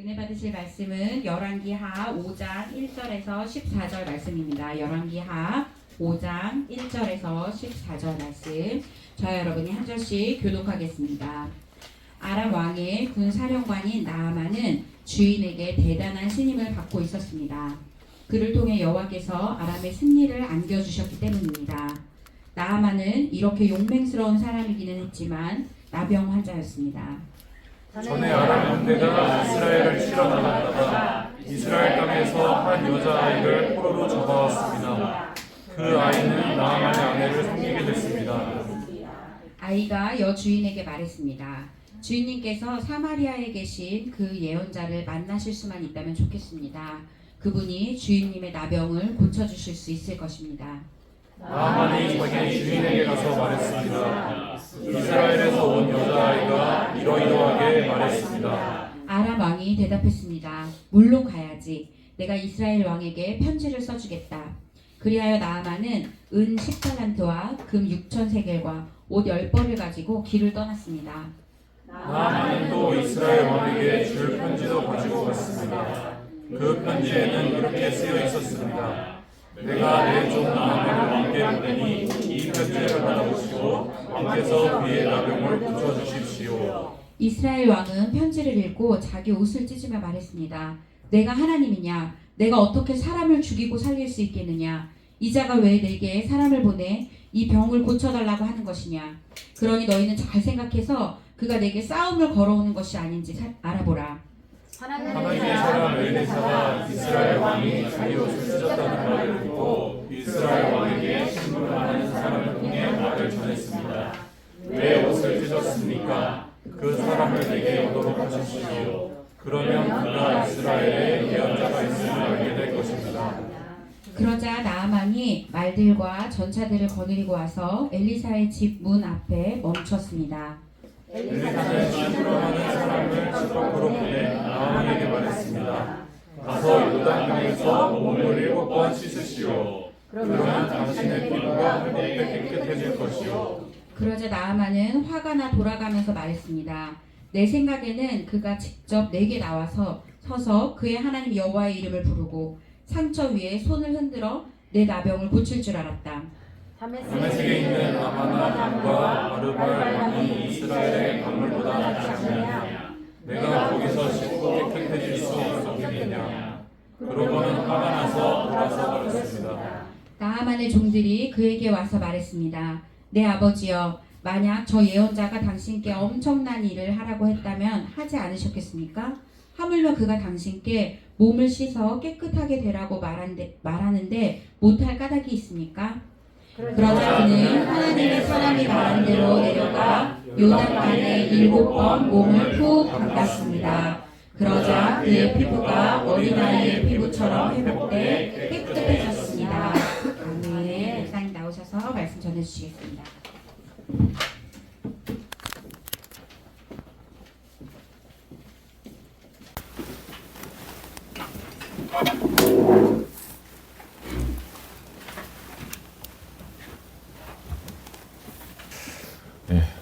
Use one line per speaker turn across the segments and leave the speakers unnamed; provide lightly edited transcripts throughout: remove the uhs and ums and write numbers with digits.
은혜 받으실 말씀은 열왕기하 5장 1절에서 14절 말씀입니다. 열왕기하 5장 1절에서 14절 말씀. 저와 여러분이 한 절씩 교독하겠습니다. 아람 왕의 군 사령관인 나아만은 주인에게 대단한 신임을 받고 있었습니다. 그를 통해 여호와께서 아람의 승리를 안겨주셨기 때문입니다. 나아만은 이렇게 용맹스러운 사람이기는 했지만 나병 환자였습니다.
전에 아람 군대가 이스라엘을 치러 나갔다가 이스라엘 땅에서 한 여자아이를 포로로 잡아왔습니다. 그 아이는 나아만의 아내를 섬기게 됐습니다.
아이가 여주인에게 말했습니다. 주인님께서 사마리아에 계신 그 예언자를 만나실 수만 있다면 좋겠습니다. 그분이 주인님의 나병을 고쳐주실 수 있을 것입니다.
나아만이 자기 주인에게 가서 말했습니다. 이스라엘에서 온 여자아이가 이러이러하게 말했습니다.
아람 왕이 대답했습니다. 물론 가야지. 내가 이스라엘 왕에게 편지를 써주겠다. 그리하여 나아만은 은 10달란트와 금 6,000세겔과 옷 10벌을 가지고 길을 떠났습니다.
나아만은 또 이스라엘 왕에게 줄 편지도 가지고 갔습니다. 그 편지에는 이렇게 쓰여 있었습니다. 내가 내 종 나아만을 왕께 보내니 이 편지를 받아보시고 왕께서 그의 나병을 고쳐주십시오.
이스라엘 왕은 편지를 읽고 자기 옷을 찢으며 말했습니다. 내가 하나님이냐? 내가 어떻게 사람을 죽이고 살릴 수 있겠느냐? 이 자가 왜 내게 사람을 보내 이 병을 고쳐달라고 하는 것이냐? 그러니 너희는 잘 생각해서 그가 내게 싸움을 걸어오는 것이 아닌지 알아보라.
하나님의 사람 엘리사가 이스라엘 왕이 자기 옷을 찢었다는 말을 듣고 이스라엘 왕에게 신문을 하는 사람을 통해 말을 전했습니다. 왜 옷을 찢었습니까? 그 사람을 내게 오도록 하십시오. 그러면 그가 이스라엘에 예언자가 있음을 알게 될 것입니다.
그러자 나아만이 말들과 전차들을 거느리고 와서 엘리사의 집 문 앞에 멈췄습니다.
엘리사는 시부름하는 사람을 집 밖으로 보내 나아만에게 말했습니다. 가서 요단강에서 몸을 7번 씻으시오. 그러면 당신의 피부가 회복돼 깨끗해질 것이오.
그러자 나아만은 화가 나 돌아가면서 말했습니다. 내 생각에는 그가 직접 내게 나와서 서서 그의 하나님 여호와의 이름을 부르고 상처 위에 손을 흔들어 내 나병을 고칠 줄 알았다.
다메섹에 있는 아마나 왕과 아르발 왕이 이스라엘의 강물보다 낫지 않느냐? 내가 거기서 씻고 깨끗해질 수 없겠느냐? 그러고는 화가 나서 돌아서 버렸습니다.
나아만의 종들이 그에게 와서 말했습니다. 내 아버지여, 만약 저 예언자가 당신께 엄청난 일을 하라고 했다면 하지 않으셨겠습니까? 하물며 그가 당신께 몸을 씻어 깨끗하게 되라고 말하는데 못할 까닭이 있습니까? 그러자 그는 하나님의 사람이 말한 대로 내려가 요단강에 7번 몸을 푹 담갔습니다. 그러자 그의 피부가 어린아이의 피부처럼 회복돼 깨끗해졌습니다. 아멘. 목사님 나오셔서 말씀 전해주시겠습니다.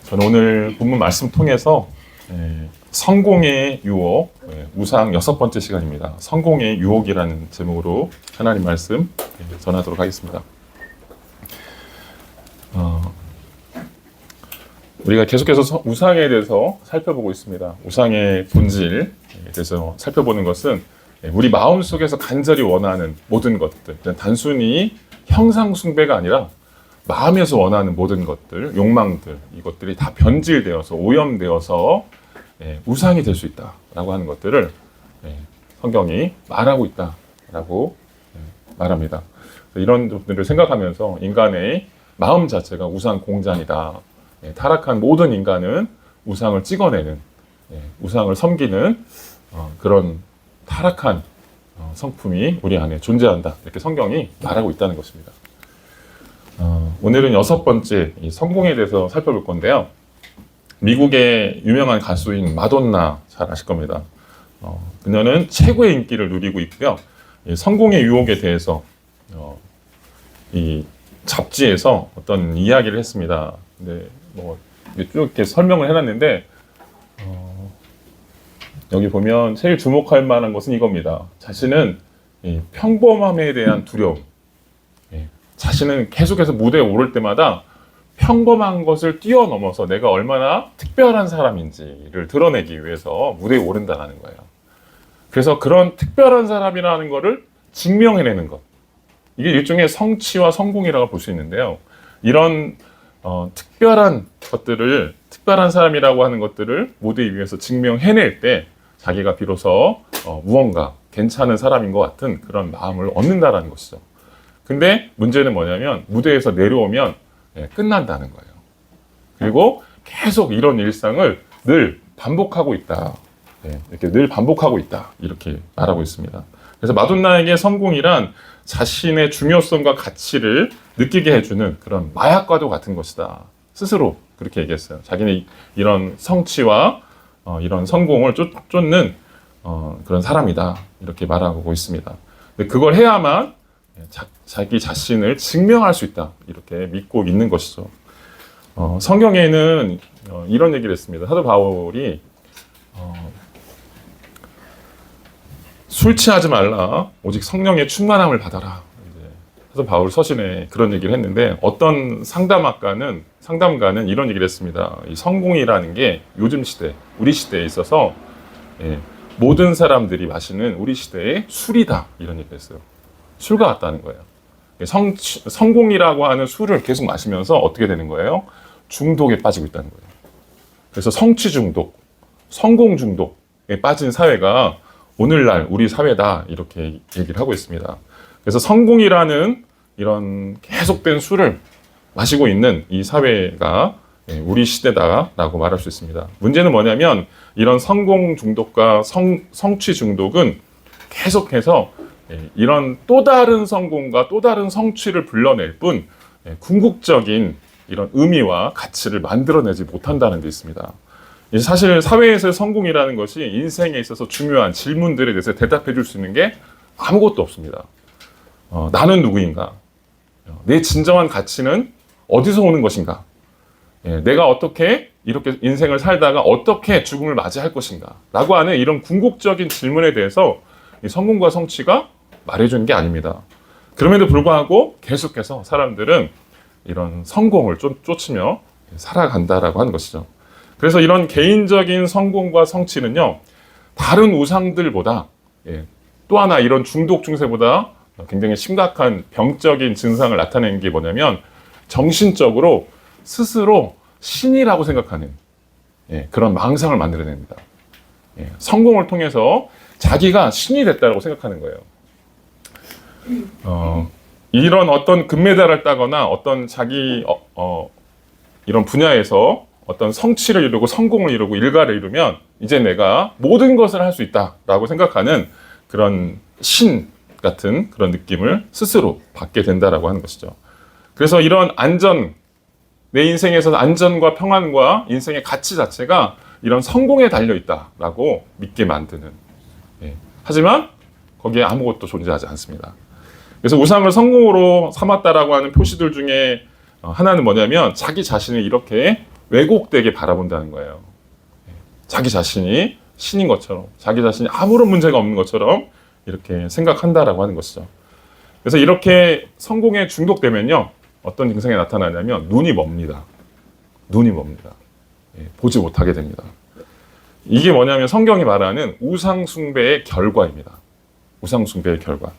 저는 오늘 본문 말씀 통해서 성공의 유혹, 우상 6번째 시간입니다. 성공의 유혹이라는 제목으로 하나님 말씀 전하도록 하겠습니다. 우리가 계속해서 우상에 대해서 살펴보고 있습니다. 우상의 본질에 대해서 살펴보는 것은 우리 마음속에서 간절히 원하는 모든 것들, 단순히 형상 숭배가 아니라 마음에서 원하는 모든 것들, 욕망들, 이것들이 다 변질되어서 오염되어서 우상이 될 수 있다라고 하는 것들을 성경이 말하고 있다라고 말합니다. 이런 것들을 생각하면서 인간의 마음 자체가 우상 공장이다. 타락한 모든 인간은 우상을 찍어내는, 우상을 섬기는 그런 타락한 성품이 우리 안에 존재한다. 이렇게 성경이 말하고 있다는 것입니다. 오늘은 6번째 이 성공에 대해서 살펴볼 건데요. 미국의 유명한 가수인 마돈나 잘 아실 겁니다. 그녀는 최고의 인기를 누리고 있고요. 이 성공의 유혹에 대해서 이 잡지에서 어떤 이야기를 했습니다. 근데 쭉 이렇게 설명을 해놨는데 여기 보면 제일 주목할 만한 것은 이겁니다. 자신은 이 평범함에 대한 두려움. 예, 자신은 계속해서 무대에 오를 때마다 평범한 것을 뛰어넘어서 내가 얼마나 특별한 사람인지를 드러내기 위해서 무대에 오른다는 거예요. 그래서 그런 특별한 사람이라는 것을 증명해내는 것. 이게 일종의 성취와 성공이라고 볼 수 있는데요. 이런 특별한 것들을, 특별한 사람이라고 하는 것들을 무대 위에서 증명해낼 때 자기가 비로소 무언가 괜찮은 사람인 것 같은 그런 마음을 얻는다라는 것이죠. 근데 문제는 뭐냐면 무대에서 내려오면 끝난다는 거예요. 그리고 계속 이런 일상을 늘 반복하고 있다. 이렇게 늘 반복하고 있다. 이렇게 말하고 있습니다. 그래서 마돈나에게 성공이란 자신의 중요성과 가치를 느끼게 해주는 그런 마약과도 같은 것이다. 스스로 그렇게 얘기했어요. 자기는 이런 성취와 이런 성공을 쫓는 그런 사람이다. 이렇게 말하고 있습니다. 근데 그걸 해야만 자기 자신을 증명할 수 있다. 이렇게 믿고 있는 것이죠. 성경에는 이런 얘기를 했습니다. 사도 바울이 술 취하지 말라. 오직 성령의 충만함을 받아라. 사도 바울 서신에 그런 얘기를 했는데 어떤 상담가는 이런 얘기를 했습니다. 이 성공이라는 게 요즘 시대, 우리 시대에 있어서 모든 사람들이 마시는 우리 시대의 술이다. 이런 얘기를 했어요. 술과 같다는 거예요. 성공이라고 하는 술을 계속 마시면서 어떻게 되는 거예요? 중독에 빠지고 있다는 거예요. 그래서 성취 중독, 성공 중독에 빠진 사회가 오늘날 우리 사회다. 이렇게 얘기를 하고 있습니다. 그래서 성공이라는 이런 계속된 술을 마시고 있는 이 사회가 우리 시대다라고 말할 수 있습니다. 문제는 뭐냐면 이런 성공 중독과 성취 중독은 계속해서 이런 또 다른 성공과 또 다른 성취를 불러낼 뿐 궁극적인 이런 의미와 가치를 만들어내지 못한다는 데 있습니다. 사실 사회에서의 성공이라는 것이 인생에 있어서 중요한 질문들에 대해서 대답해 줄 수 있는 게 아무것도 없습니다. 나는 누구인가? 내 진정한 가치는 어디서 오는 것인가? 내가 어떻게 이렇게 인생을 살다가 어떻게 죽음을 맞이할 것인가? 라고 하는 이런 궁극적인 질문에 대해서 이 성공과 성취가 말해주는 게 아닙니다. 그럼에도 불구하고 계속해서 사람들은 이런 성공을 쫓으며 살아간다라고 하는 것이죠. 그래서 이런 개인적인 성공과 성취는요, 다른 우상들보다 또 하나 이런 중독 증세보다 굉장히 심각한 병적인 증상을 나타내는 게 뭐냐면 정신적으로 스스로 신이라고 생각하는 그런 망상을 만들어냅니다. 성공을 통해서 자기가 신이 됐다고 생각하는 거예요. 이런 어떤 금메달을 따거나 어떤 자기 이런 분야에서 어떤 성취를 이루고 성공을 이루고 일가를 이루면 이제 내가 모든 것을 할 수 있다라고 생각하는 그런 신 같은 그런 느낌을 스스로 받게 된다라고 하는 것이죠. 그래서 이런 내 인생에서 안전과 평안과 인생의 가치 자체가 이런 성공에 달려 있다라고 믿게 만드는. 하지만 거기에 아무것도 존재하지 않습니다. 그래서 우상을 성공으로 삼았다라고 하는 표시들 중에 하나는 뭐냐면 자기 자신을 이렇게 왜곡되게 바라본다는 거예요. 자기 자신이 신인 것처럼, 자기 자신이 아무런 문제가 없는 것처럼 이렇게 생각한다라고 하는 것이죠. 그래서 이렇게 성공에 중독되면요, 어떤 증상이 나타나냐면 눈이 멉니다. 보지 못하게 됩니다. 이게 뭐냐면 성경이 말하는 우상 숭배의 결과입니다. 우상 숭배의 결과.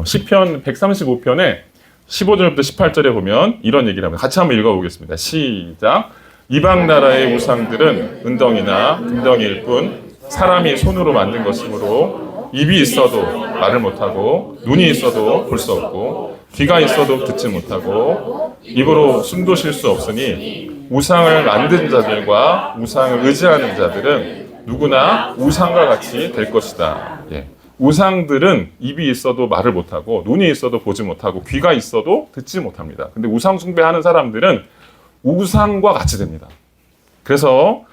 시편 135편에 15절부터 18절에 보면 이런 얘기를 합니다. 같이 한번 읽어보겠습니다. 시작. 이방 나라의 우상들은 은덩이나 금덩이일 뿐 사람이 손으로 만든 것이므로 입이 있어도 말을 못하고 눈이 있어도 볼 수 없고 귀가 있어도 듣지 못하고 입으로 숨도 쉴 수 없으니 우상을 만든 자들과 우상을 의지하는 자들은 누구나 우상과 같이 될 것이다. 우상들은 입이 있어도 말을 못하고 눈이 있어도 보지 못하고 귀가 있어도 듣지 못합니다. 근데 우상 숭배하는 사람들은 우상과 같이 됩니다. 그래서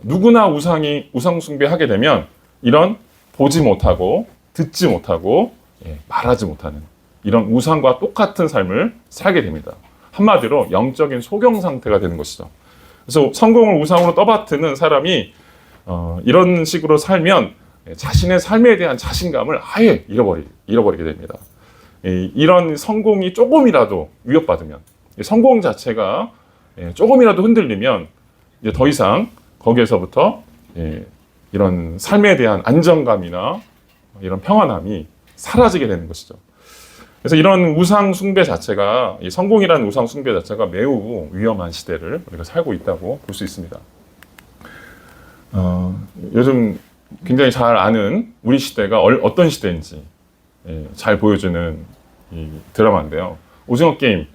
누구나 우상 숭배하게 되면 이런 보지 못하고 듣지 못하고 말하지 못하는 이런 우상과 똑같은 삶을 살게 됩니다. 한마디로 영적인 소경 상태가 되는 것이죠. 그래서 성공을 우상으로 떠받드는 사람이 이런 식으로 살면 자신의 삶에 대한 자신감을 아예 잃어버리게 됩니다. 이런 성공이 조금이라도 위협받으면, 성공 자체가 조금이라도 흔들리면 이제 더 이상 거기에서부터 이런 삶에 대한 안정감이나 이런 평안함이 사라지게 되는 것이죠. 그래서 이런 우상 숭배 자체가, 이 성공이라는 우상 숭배 자체가 매우 위험한 시대를 우리가 살고 있다고 볼 수 있습니다. 요즘 굉장히 잘 아는 우리 시대가 어떤 시대인지 잘 보여주는 이 드라마인데요. 오징어 게임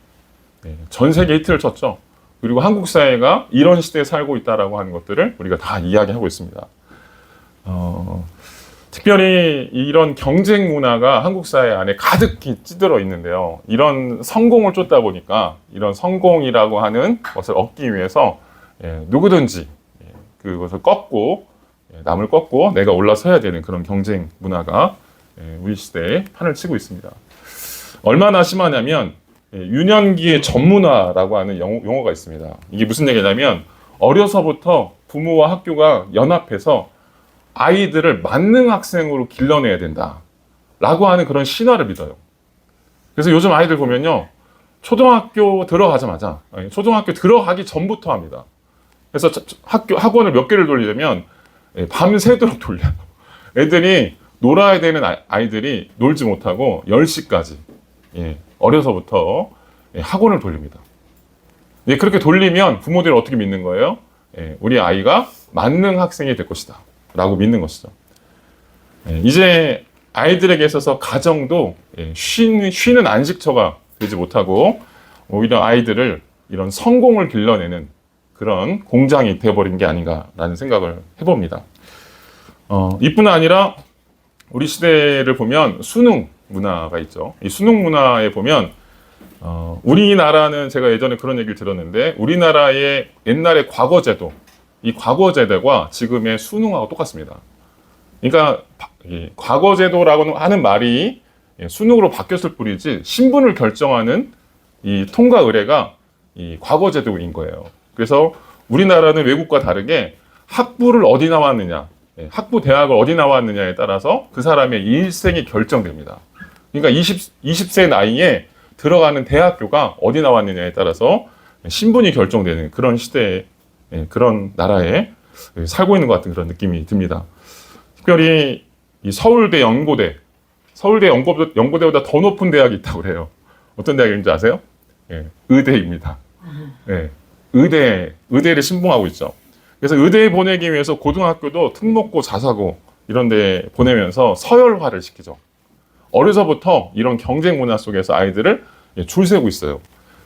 전 세계 히트를 쳤죠. 그리고 한국 사회가 이런 시대에 살고 있다라고 하는 것들을 우리가 다 이야기하고 있습니다. 특별히 이런 경쟁 문화가 한국 사회 안에 가득히 찌들어 있는데요. 이런 성공을 쫓다 보니까 이런 성공이라고 하는 것을 얻기 위해서 누구든지 그것을 남을 꺾고 내가 올라서야 되는 그런 경쟁 문화가 우리 시대에 판을 치고 있습니다. 얼마나 심하냐면 유년기의 전문화라고 하는 용어가 있습니다. 이게 무슨 얘기냐면 어려서부터 부모와 학교가 연합해서 아이들을 만능 학생으로 길러내야 된다라고 하는 그런 신화를 믿어요. 그래서 요즘 아이들 보면요, 초등학교 들어가기 전부터 합니다. 그래서 학원을 몇 개를 돌리려면 밤새도록 돌려요. 애들이 놀아야 되는 아이들이 놀지 못하고 10시까지 어려서부터 학원을 돌립니다. 그렇게 돌리면 부모들이 어떻게 믿는 거예요? 우리 아이가 만능 학생이 될 것이다 라고 믿는 것이죠. 이제 아이들에게 있어서 가정도 쉬는 안식처가 되지 못하고 오히려 아이들을 이런 성공을 길러내는 그런 공장이 되어버린 게 아닌가라는 생각을 해봅니다. 이뿐 아니라 우리 시대를 보면 수능 문화가 있죠. 이 수능 문화에 보면 우리나라는 제가 예전에 그런 얘기를 들었는데 우리나라의 옛날의 과거제도, 이 과거제도가 지금의 수능하고 똑같습니다. 그러니까 과거제도라고 하는 말이 수능으로 바뀌었을 뿐이지 신분을 결정하는 이 통과 의례가 이 과거제도인 거예요. 그래서 우리나라는 외국과 다르게 학부를 어디 나왔느냐, 학부 대학을 어디 나왔느냐에 따라서 그 사람의 일생이 결정됩니다. 그러니까 20세 나이에 들어가는 대학교가 어디 나왔느냐에 따라서 신분이 결정되는 그런 시대에, 그런 나라에 살고 있는 것 같은 그런 느낌이 듭니다. 특별히 이 서울대 연고대보다 더 높은 대학이 있다고 그래요. 어떤 대학인지 아세요? 의대입니다. 의대를 신봉하고 있죠. 그래서 의대에 보내기 위해서 고등학교도 특목고, 자사고 이런 데 보내면서 서열화를 시키죠. 어려서부터 이런 경쟁 문화 속에서 아이들을 줄 세고 있어요.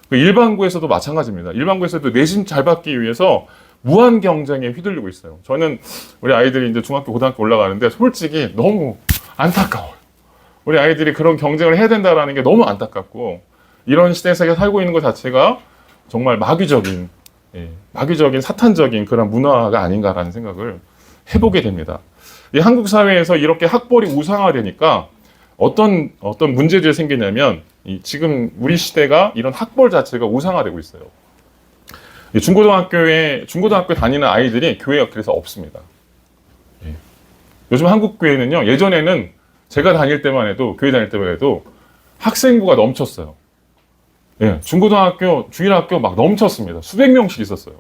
일반고에서도 마찬가지입니다. 일반고에서도 내신 잘 받기 위해서 무한 경쟁에 휘둘리고 있어요. 저는 우리 아이들이 이제 중학교, 고등학교 올라가는데 솔직히 너무 안타까워요. 우리 아이들이 그런 경쟁을 해야 된다라는 게 너무 안타깝고 이런 시대에 살고 있는 것 자체가 정말 마귀적인 사탄적인 그런 문화가 아닌가라는 생각을 해보게 됩니다. 이 한국 사회에서 이렇게 학벌이 우상화되니까 어떤 문제들이 생기냐면 지금 우리 시대가 이런 학벌 자체가 우상화되고 있어요. 중고등학교 다니는 아이들이 교회가 그래서 없습니다. 요즘 한국 교회는요, 예전에는 제가 교회 다닐 때만 해도 학생부가 넘쳤어요. 중고등학교, 주일학교 막 넘쳤습니다. 수백 명씩 있었어요.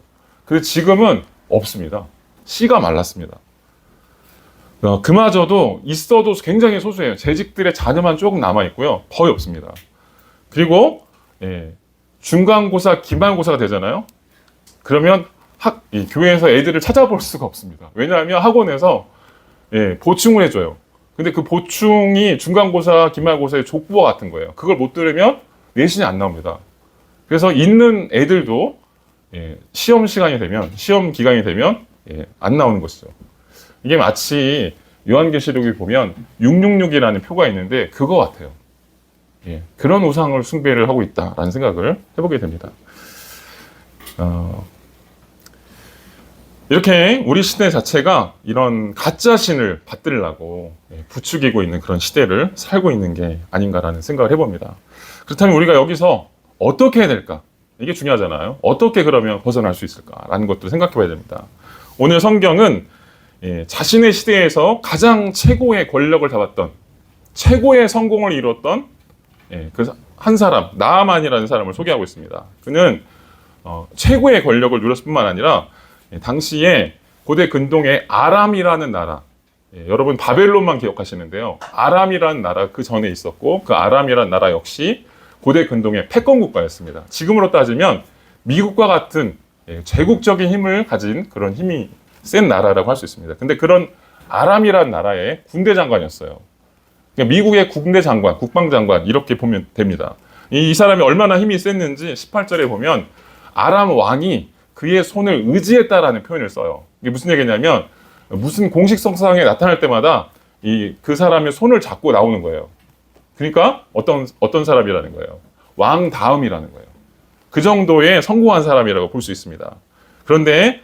근데 지금은 없습니다. 씨가 말랐습니다. 그마저도 있어도 굉장히 소수예요. 재직들의 자녀만 조금 남아있고요. 거의 없습니다. 그리고 중간고사, 기말고사가 되잖아요. 그러면 교회에서 애들을 찾아볼 수가 없습니다. 왜냐하면 학원에서 보충을 해줘요. 근데 그 보충이 중간고사, 기말고사의 족보와 같은 거예요. 그걸 못 들으면 내신이 안 나옵니다. 그래서 있는 애들도 시험 기간이 되면 안 나오는 것이죠. 이게 마치 요한계시록에 보면 666이라는 표가 있는데 그거 같아요. 그런 우상을 숭배를 하고 있다라는 생각을 해보게 됩니다. 이렇게 우리 시대 자체가 이런 가짜 신을 받들려고 부추기고 있는 그런 시대를 살고 있는 게 아닌가라는 생각을 해봅니다. 그렇다면 우리가 여기서 어떻게 해야 될까? 이게 중요하잖아요. 어떻게 그러면 벗어날 수 있을까라는 것도 생각해 봐야 됩니다. 오늘 성경은 자신의 시대에서 가장 최고의 권력을 잡았던, 최고의 성공을 이뤘던 그 한 사람, 나아만이라는 사람을 소개하고 있습니다. 그는 최고의 권력을 누렸을 뿐만 아니라 당시에 고대 근동의 아람이라는 나라, 여러분 바벨론만 기억하시는데요. 아람이라는 나라 그 전에 있었고, 그 아람이라는 나라 역시 고대 근동의 패권 국가였습니다. 지금으로 따지면 미국과 같은 제국적인 힘을 가진 그런 힘이 센 나라라고 할 수 있습니다. 근데 그런 아람이라는 나라의 군대 장관이었어요. 그러니까 미국의 군대 장관, 국방장관 이렇게 보면 됩니다. 이 사람이 얼마나 힘이 셌는지 18절에 보면 아람 왕이 그의 손을 의지했다라는 표현을 써요. 이게 무슨 얘기냐면 무슨 공식 성상에 나타날 때마다 그 사람의 손을 잡고 나오는 거예요. 그러니까 어떤 사람이라는 거예요. 왕 다음이라는 거예요. 그 정도의 성공한 사람이라고 볼 수 있습니다. 그런데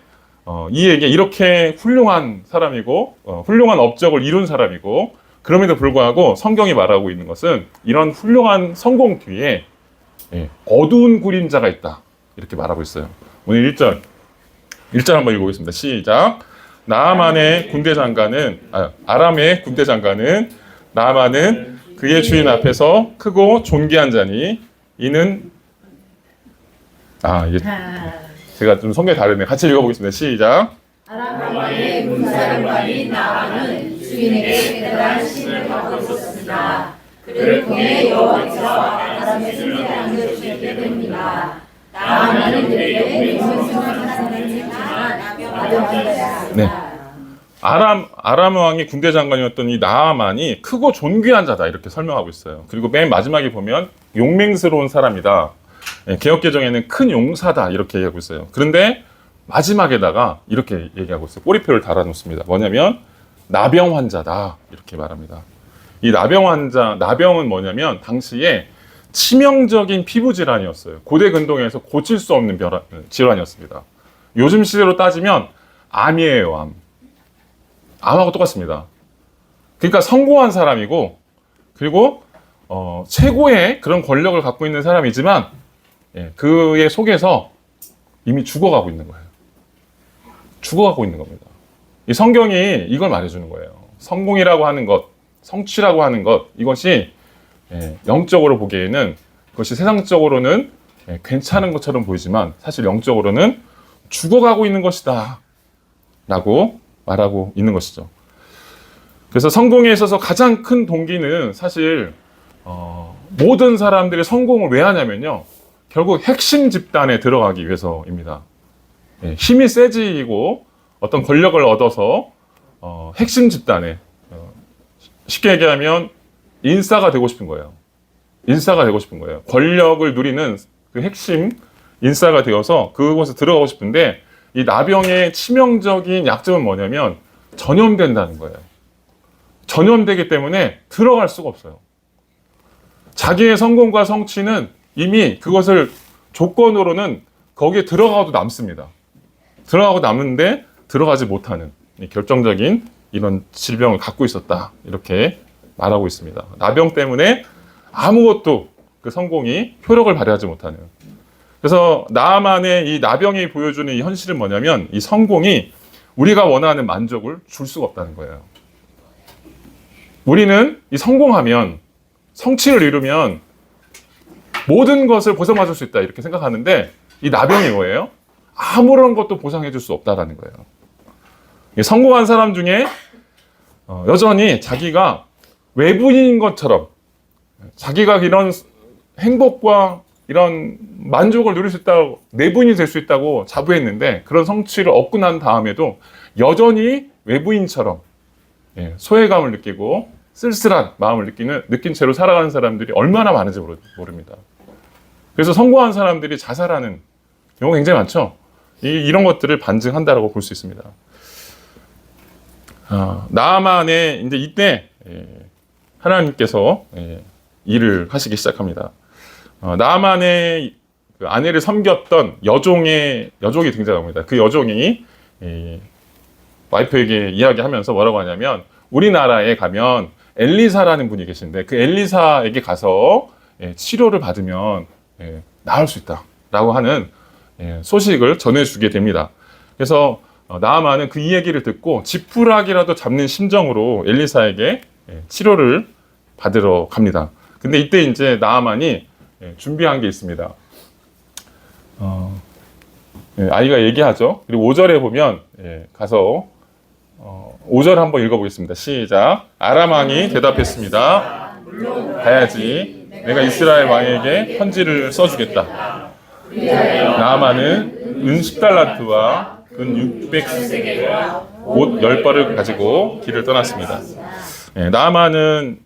이에게 이렇게 훌륭한 사람이고 훌륭한 업적을 이룬 사람이고, 그럼에도 불구하고 성경이 말하고 있는 것은 이런 훌륭한 성공 뒤에 어두운 그림자가 있다, 이렇게 말하고 있어요. 오늘 1절 한번 읽어보겠습니다. 시작. 나아만의 군대 장관은 아람의 군대 장관은 나아만은 그의 주인 앞에서 크고 존귀한 자니 이는 이게 제가 좀 성경이 다르네요. 같이 읽어보겠습니다. 시작.
아람 왕의 군사령관인 나아만은 주인에게 대단한 신을 받고 있었습니다. 그를 통해 여호와께서 아람의 승리를 주시게 됩니다. 나아만은 그에게 명성한 사람을 했지만 아담하였습니다.
네. 아람 왕의 군대 장관이었던 이 나아만이 크고 존귀한 자다, 이렇게 설명하고 있어요. 그리고 맨 마지막에 보면 용맹스러운 사람이다. 개역개정에는 큰 용사다, 이렇게 얘기하고 있어요. 그런데 마지막에다가 이렇게 얘기하고 있어요. 꼬리표를 달아놓습니다. 뭐냐면 나병 환자다, 이렇게 말합니다. 이 나병은 뭐냐면 당시에 치명적인 피부 질환이었어요. 고대 근동에서 고칠 수 없는 질환이었습니다. 요즘 시대로 따지면 암이에요, 암하고 똑같습니다. 그러니까 성공한 사람이고, 그리고 최고의 그런 권력을 갖고 있는 사람이지만 그의 속에서 이미 죽어가고 있는 거예요. 죽어가고 있는 겁니다. 이 성경이 이걸 말해주는 거예요. 성공이라고 하는 것, 성취라고 하는 것, 이것이 영적으로 보기에는, 그것이 세상적으로는 괜찮은 것처럼 보이지만 사실 영적으로는 죽어가고 있는 것이다 라고 말하고 있는 것이죠. 그래서 성공에 있어서 가장 큰 동기는 사실 모든 사람들이 성공을 왜 하냐면요, 결국 핵심 집단에 들어가기 위해서입니다. 힘이 세지고 어떤 권력을 얻어서 핵심 집단에, 쉽게 얘기하면 인싸가 되고 싶은 거예요. 인싸가 되고 싶은 거예요. 권력을 누리는 그 핵심 인싸가 되어서 그곳에 들어가고 싶은데, 이 나병의 치명적인 약점은 뭐냐면 전염된다는 거예요. 전염되기 때문에 들어갈 수가 없어요. 자기의 성공과 성취는 이미 그것을 조건으로는 거기에 들어가도 남습니다. 들어가고 남는데 들어가지 못하는 결정적인 이런 질병을 갖고 있었다, 이렇게 말하고 있습니다. 나병 때문에 아무것도 그 성공이 효력을 발휘하지 못하는. 그래서 나아만의 이 나병이 보여주는 이 현실은 뭐냐면 이 성공이 우리가 원하는 만족을 줄 수가 없다는 거예요. 우리는 이 성공하면, 성취를 이루면 모든 것을 보상받을 수 있다, 이렇게 생각하는데 이 나병이 뭐예요? 아무런 것도 보상해 줄 수 없다라는 거예요. 성공한 사람 중에 여전히 자기가 외부인인 것처럼, 자기가 이런 행복과 이런 만족을 누릴 수 있다고, 내부인이 될 수 있다고 자부했는데, 그런 성취를 얻고 난 다음에도 여전히 외부인처럼 소외감을 느끼고 쓸쓸한 마음을 느낀 채로 살아가는 사람들이 얼마나 많은지 모릅니다. 그래서 성공한 사람들이 자살하는 경우가 굉장히 많죠. 이런 것들을 반증한다라고 볼 수 있습니다. 나아만의 이제 이때 하나님께서 일을 하시기 시작합니다. 나아만의 그 아내를 섬겼던 여종이 등장합니다. 그 여종이 와이프에게 이야기하면서 뭐라고 하냐면, 우리나라에 가면 엘리사라는 분이 계신데 그 엘리사에게 가서 치료를 받으면 나을 수 있다라고 하는 소식을 전해주게 됩니다. 그래서 나아만은 그 이야기를 듣고 지푸라기라도 잡는 심정으로 엘리사에게 치료를 받으러 갑니다. 근데 이때 이제 나아만이 준비한 게 있습니다. 아이가 얘기하죠. 그리고 5절에 보면 가서 5절 한번 읽어보겠습니다. 시작. 아람 왕이 대답했습니다. 가야지. 내가 이스라엘 왕에게 편지를 써주겠다. 나아만은 은 10달란트와 은 600 옷 10벌을 가지고 길을 떠났습니다. 나아만은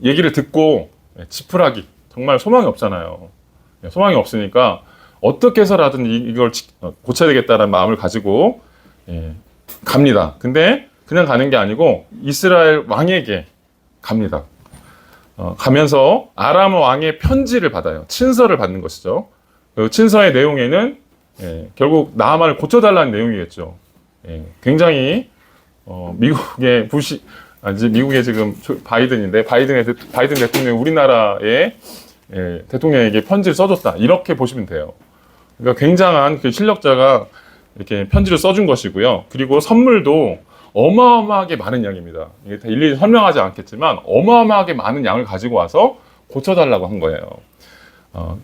얘기를 듣고 지푸라기 정말 소망이 없잖아요. 소망이 없으니까 어떻게 해서라든 이걸 고쳐야 되겠다는 마음을 가지고 갑니다. 근데 그냥 가는 게 아니고 이스라엘 왕에게 갑니다. 가면서 아람 왕의 편지를 받아요. 친서를 받는 것이죠. 그 친서의 내용에는 결국 나아만을 고쳐달라는 내용이겠죠. 굉장히 미국의 미국의 지금 바이든인데 바이든 대통령이 우리나라의 대통령에게 편지를 써줬다 이렇게 보시면 돼요. 그러니까 굉장한 그 실력자가 이렇게 편지를 써준 것이고요. 그리고 선물도 어마어마하게 많은 양입니다. 이게 다 일일이 설명하지 않겠지만 어마어마하게 많은 양을 가지고 와서 고쳐달라고 한 거예요.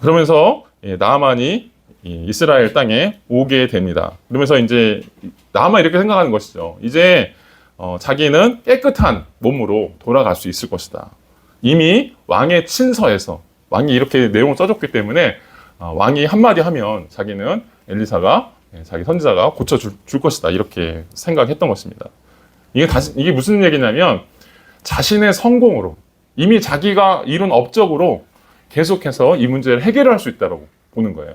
그러면서 나아만이 이스라엘 땅에 오게 됩니다. 그러면서 이제 나아만이 이렇게 생각하는 것이죠. 이제 자기는 깨끗한 몸으로 돌아갈 수 있을 것이다. 이미 왕의 친서에서 왕이 이렇게 내용을 써줬기 때문에 왕이 한마디 하면 자기는 엘리사가 자기 선지자가 고쳐줄 것이다 이렇게 생각했던 것입니다. 이게 무슨 얘기냐면 자신의 성공으로 이미 자기가 이룬 업적으로 계속해서 이 문제를 해결할 수 있다고 보는 거예요.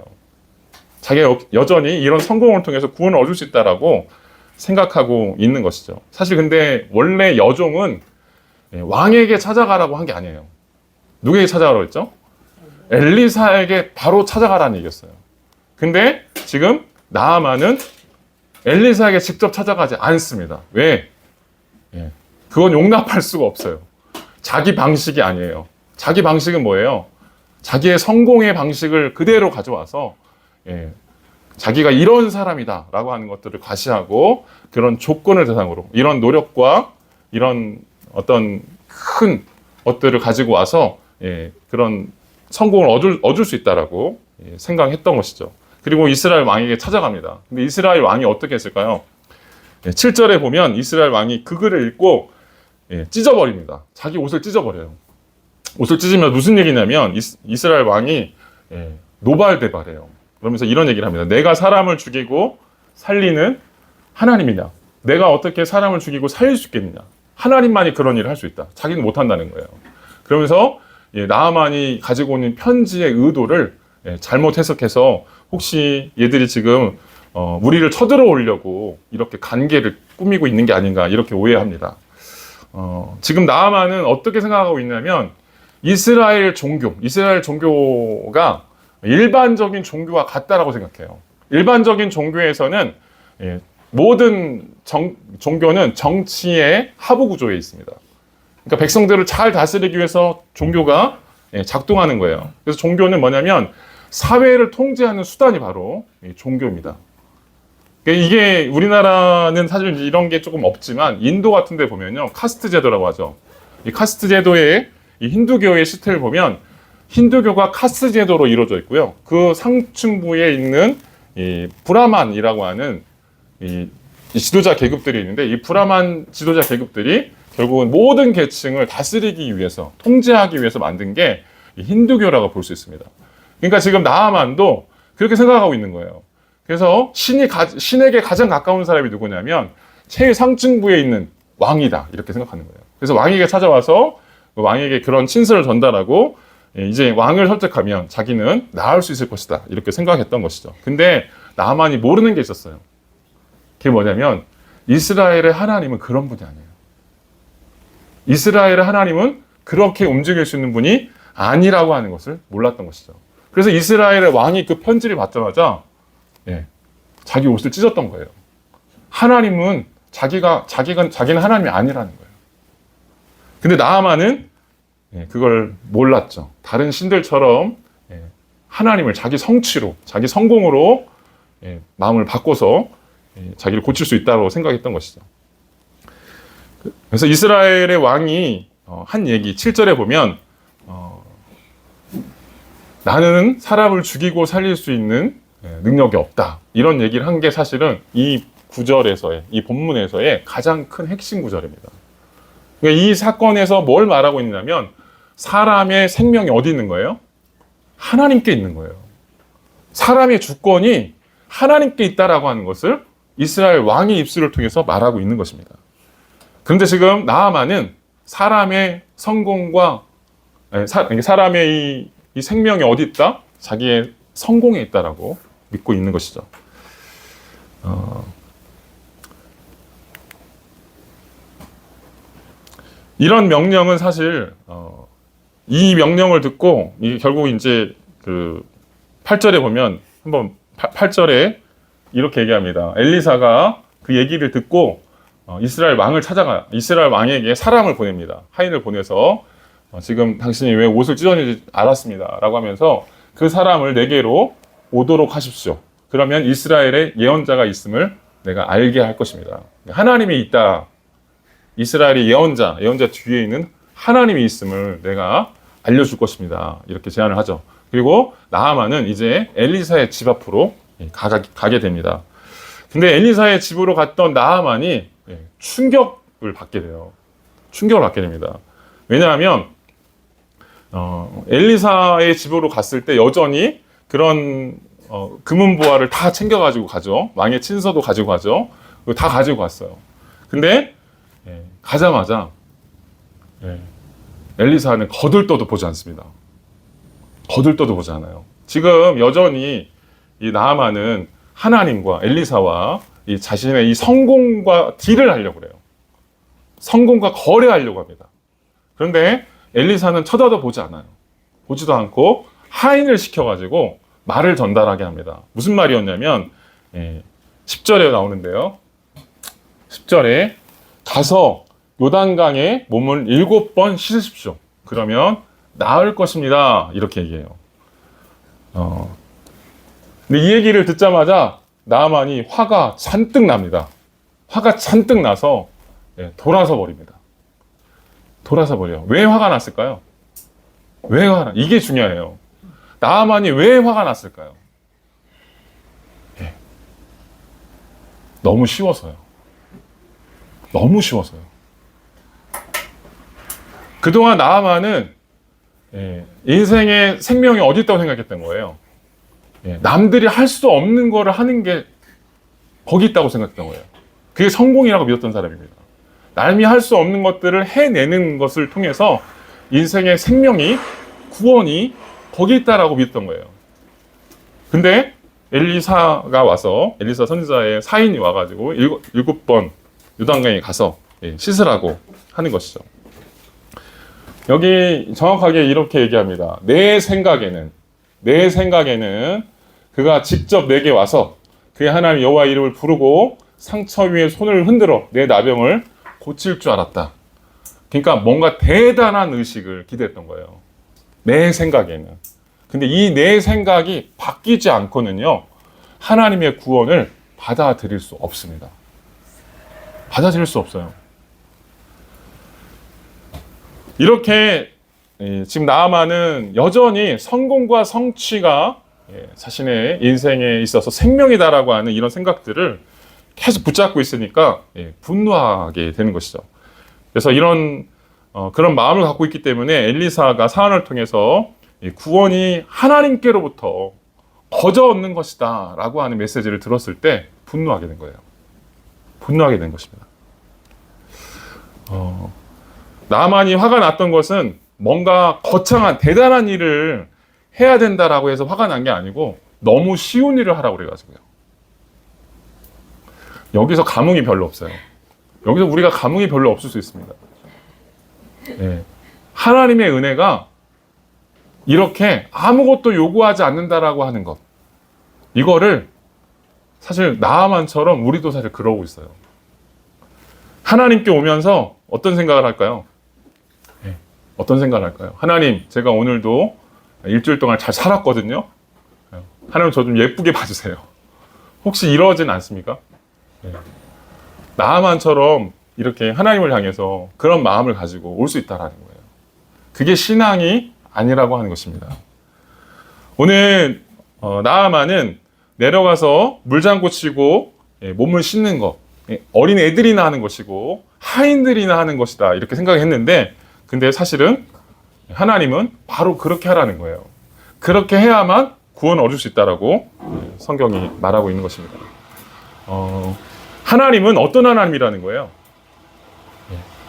자기가 여전히 이런 성공을 통해서 구원을 얻을 수 있다라고 생각하고 있는 것이죠. 사실 근데 원래 여종은 왕에게 찾아가라고 한 게 아니에요. 누구에게 찾아가라고 했죠? 엘리사에게 바로 찾아가라는 얘기였어요. 근데 지금 나아만은 엘리사에게 직접 찾아가지 않습니다. 왜? 그건 용납할 수가 없어요. 자기 방식이 아니에요. 자기 방식은 뭐예요? 자기의 성공의 방식을 그대로 가져와서 자기가 이런 사람이다 라고 하는 것들을 과시하고 그런 조건을 대상으로 이런 노력과 이런 어떤 큰 것들을 가지고 와서 그런 성공을 얻을 수 있다라고 생각했던 것이죠. 그리고 이스라엘 왕에게 찾아갑니다. 근데 이스라엘 왕이 어떻게 했을까요? 7절에 보면 이스라엘 왕이 그 글을 읽고 찢어버립니다. 자기 옷을 찢어버려요. 옷을 찢으면 무슨 얘기냐면 이스라엘 왕이 노발대발해요. 그러면서 이런 얘기를 합니다. 내가 사람을 죽이고 살리는 하나님이냐? 내가 어떻게 사람을 죽이고 살릴 수 있겠느냐? 하나님만이 그런 일을 할 수 있다. 자기는 못한다는 거예요. 그러면서 나아만이 가지고 오는 편지의 의도를 잘못 해석해서 혹시 얘들이 지금 우리를 쳐들어오려고 이렇게 관계를 꾸미고 있는 게 아닌가 이렇게 오해합니다. 지금 나아만은 어떻게 생각하고 있냐면 이스라엘 종교가 일반적인 종교와 같다라고 생각해요. 일반적인 종교에서는 모든 종교는 정치의 하부 구조에 있습니다. 그러니까 백성들을 잘 다스리기 위해서 종교가 작동하는 거예요. 그래서 종교는 뭐냐면 사회를 통제하는 수단이 바로 종교입니다. 그러니까 이게 우리나라는 사실 이런 게 조금 없지만 인도 같은 데 보면요. 카스트 제도라고 하죠. 이 카스트 제도의 이 힌두교의 시스템을 보면 힌두교가 카스트 제도로 이루어져 있고요. 그 상층부에 있는 이 브라만이라고 하는 이 지도자 계급들이 있는데 이 브라만 지도자 계급들이 결국은 모든 계층을 다스리기 위해서 통제하기 위해서 만든 게 이 힌두교라고 볼 수 있습니다. 그러니까 지금 나아만도 그렇게 생각하고 있는 거예요. 그래서 신에게 가장 가까운 사람이 누구냐면 최상층부에 있는 왕이다 이렇게 생각하는 거예요. 그래서 왕에게 찾아와서 왕에게 그런 친서를 전달하고 이제 왕을 설득하면 자기는 나을 수 있을 것이다 이렇게 생각했던 것이죠. 근데 나아만이 모르는 게 있었어요. 그게 뭐냐면 이스라엘의 하나님은 그런 분이 아니에요. 이스라엘의 하나님은 그렇게 움직일 수 있는 분이 아니라고 하는 것을 몰랐던 것이죠. 그래서 이스라엘의 왕이 그 편지를 받자마자 자기 옷을 찢었던 거예요. 하나님은 자기는 하나님이 아니라는 거예요. 근데 나아만은 그걸 몰랐죠. 다른 신들처럼 하나님을 자기 성취로, 자기 성공으로 마음을 바꿔서 자기를 고칠 수 있다고 생각했던 것이죠. 그래서 이스라엘의 왕이 한 얘기 7절에 보면 나는 사람을 죽이고 살릴 수 있는 능력이 없다. 이런 얘기를 한 게 사실은 이 구절에서의, 이 본문에서의 가장 큰 핵심 구절입니다. 그러니까 이 사건에서 뭘 말하고 있냐면 사람의 생명이 어디 있는 거예요? 하나님께 있는 거예요. 사람의 주권이 하나님께 있다라고 하는 것을 이스라엘 왕의 입술을 통해서 말하고 있는 것입니다. 그런데 지금 나아만은 사람의 성공과 사람의 이 생명이 어디 있다? 자기의 성공에 있다라고 믿고 있는 것이죠. 이런 명령은 사실 이 명령을 듣고 결국 이제 그 8절에 보면 한번 8절에 이렇게 얘기합니다. 엘리사가 그 얘기를 듣고 이스라엘 왕을 찾아가 이스라엘 왕에게 사람을 보냅니다. 하인을 보내서 지금 당신이 왜 옷을 찢었는지 알았습니다. 라고 하면서 그 사람을 내게로 오도록 하십시오. 그러면 이스라엘에 예언자가 있음을 내가 알게 할 것입니다. 하나님이 있다. 이스라엘의 예언자 뒤에 있는 하나님이 있음을 내가 알려줄 것입니다. 이렇게 제안을 하죠. 그리고 나하만은 이제 엘리사의 집 앞으로 가게 됩니다. 근데 엘리사의 집으로 갔던 나하만이 충격을 받게 돼요. 충격을 받게 됩니다. 왜냐하면 엘리사의 집으로 갔을 때 여전히 그런 금은보화를 다 챙겨가지고 가죠. 왕의 친서도 가지고 가죠. 다 가지고 갔어요. 근데 가자마자 엘리사는 거들떠도 보지 않습니다. 거들떠도 보지 않아요. 지금 여전히 이 나하만은 하나님과 엘리사와 이 자신의 이 성공과 딜을 하려고 그래요. 성공과 거래하려고 합니다. 그런데 엘리사는 쳐다도 보지 않아요. 보지도 않고 하인을 시켜가지고 말을 전달하게 합니다. 무슨 말이었냐면 10절에 나오는데요. 10절에 가서 요단강에 몸을 7번 씻으십시오. 그러면 나을 것입니다. 이렇게 얘기해요. 근데 이 얘기를 듣자마자 나하만이 화가 잔뜩 납니다. 화가 잔뜩 나서 돌아서 버립니다. 돌아서 버려요. 왜 화가 났을까요? 왜 화가 이게 중요해요. 나하만이 왜 화가 났을까요? 너무 쉬워서요. 너무 쉬워서요. 그동안 나하만은 인생의 생명이 어디 있다고 생각했던 거예요. 남들이 할 수 없는 거를 하는 게 거기 있다고 생각했던 거예요. 그게 성공이라고 믿었던 사람입니다. 남이 할 수 없는 것들을 해내는 것을 통해서 인생의 생명이, 구원이 거기 있다라고 믿었던 거예요. 근데 엘리사가 와서, 엘리사 선지자의 사인이 와가지고 7번 요단강에 가서 씻으라고 하는 것이죠. 여기 정확하게 이렇게 얘기합니다. 내 생각에는 그가 직접 내게 와서 그의 하나님 여호와 이름을 부르고 상처 위에 손을 흔들어 내 나병을 고칠 줄 알았다. 그러니까 뭔가 대단한 의식을 기대했던 거예요. 내 생각에는. 근데 이 내 생각이 바뀌지 않고는요, 하나님의 구원을 받아들일 수 없습니다. 받아들일 수 없어요. 이렇게 지금 나하만은 여전히 성공과 성취가 자신의 인생에 있어서 생명이다라고 하는 이런 생각들을 계속 붙잡고 있으니까 분노하게 되는 것이죠. 그래서 그런 마음을 갖고 있기 때문에 엘리사가 사안을 통해서 구원이 하나님께로부터 거저 얻는 것이다 라고 하는 메시지를 들었을 때 분노하게 된 거예요. 분노하게 된 것입니다. 나만이 화가 났던 것은 뭔가 거창한 대단한 일을 해야 된다라고 해서 화가 난 게 아니고 너무 쉬운 일을 하라고 그래가지고요. 여기서 감흥이 별로 없어요. 여기서 우리가 감흥이 별로 없을 수 있습니다. 하나님의 은혜가 이렇게 아무것도 요구하지 않는다라고 하는 것, 이거를 사실 나하만처럼 우리도 사실 그러고 있어요. 하나님께 오면서 어떤 생각을 할까요? 어떤 생각을 할까요? 하나님, 제가 오늘도 일주일 동안 잘 살았거든요. 하나님 저 좀 예쁘게 봐주세요. 혹시 이러진 않습니까? 나아만처럼 이렇게 하나님을 향해서 그런 마음을 가지고 올 수 있다라는 거예요. 그게 신앙이 아니라고 하는 것입니다. 오늘 나아만은 내려가서 물장구 치고 몸을 씻는 것, 어린 애들이나 하는 것이고 하인들이나 하는 것이다 이렇게 생각했는데, 근데 사실은 하나님은 바로 그렇게 하라는 거예요. 그렇게 해야만 구원을 얻을 수 있다라고 성경이 말하고 있는 것입니다. 하나님은 어떤 하나님이라는 거예요?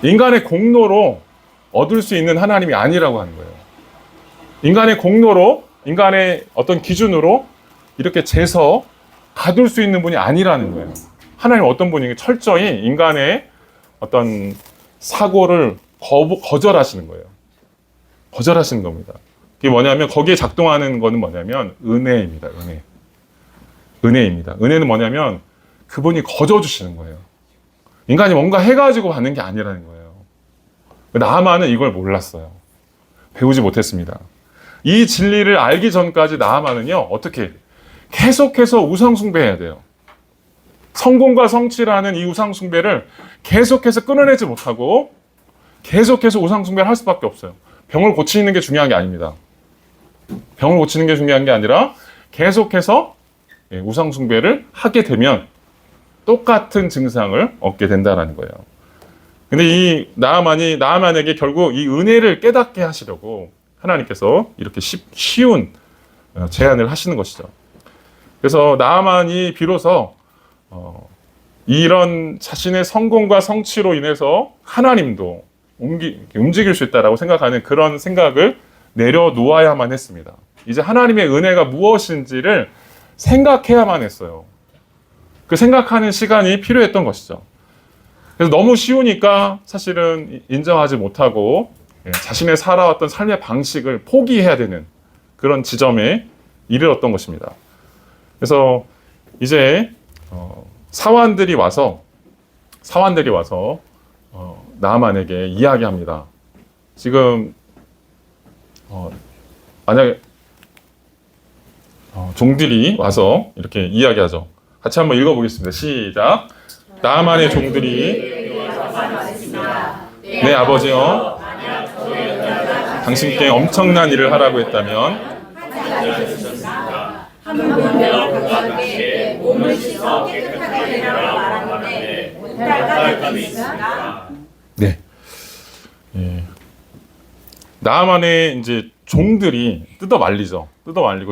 인간의 공로로 얻을 수 있는 하나님이 아니라고 하는 거예요. 인간의 공로로, 인간의 어떤 기준으로 이렇게 재서 가둘 수 있는 분이 아니라는 거예요. 하나님은 어떤 분이 철저히 인간의 어떤 사고를 거절하시는 거예요. 거절하시는 겁니다. 그게 뭐냐면, 거기에 작동하는 거는 뭐냐면 은혜입니다. 은혜입니다. 은혜는 뭐냐면 그분이 거저주시는 거예요. 인간이 뭔가 해가지고 받는 게 아니라는 거예요. 나아만은 이걸 몰랐어요. 배우지 못했습니다. 이 진리를 알기 전까지 나아만은요, 어떻게 계속해서 우상숭배해야 돼요. 성공과 성취라는 이 우상숭배를 계속해서 끊어내지 못하고 계속해서 우상숭배를 할 수밖에 없어요. 병을 고치는 게 중요한 게 아닙니다. 병을 고치는 게 중요한 게 아니라 계속해서 우상숭배를 하게 되면 똑같은 증상을 얻게 된다는 거예요. 근데 이 나아만에게 결국 이 은혜를 깨닫게 하시려고 하나님께서 이렇게 쉬운 제안을 하시는 것이죠. 그래서 나아만이 비로소 이런 자신의 성공과 성취로 인해서 하나님도 움직일 수 있다라고 생각하는 그런 생각을 내려놓아야만 했습니다. 이제 하나님의 은혜가 무엇인지를 생각해야만 했어요. 그 생각하는 시간이 필요했던 것이죠. 그래서 너무 쉬우니까 사실은 인정하지 못하고 자신의 살아왔던 삶의 방식을 포기해야 되는 그런 지점에 이르렀던 것입니다. 그래서 이제 사환들이 와서 나아만에게 이야기합니다. 지금 만약에 종들이 와서 이렇게 이야기하죠. 같이 한번 읽어보겠습니다. 시작. 나아만의 종들이 내 아버지여, 당신께 엄청난 일을 하라고 했다면
하물며 그에게 몸을 씻어 깨끗하게 해라고 말하는데 못할 까닭이 있으나.
네. 나아만의 이제 종들이 뜯어 말리고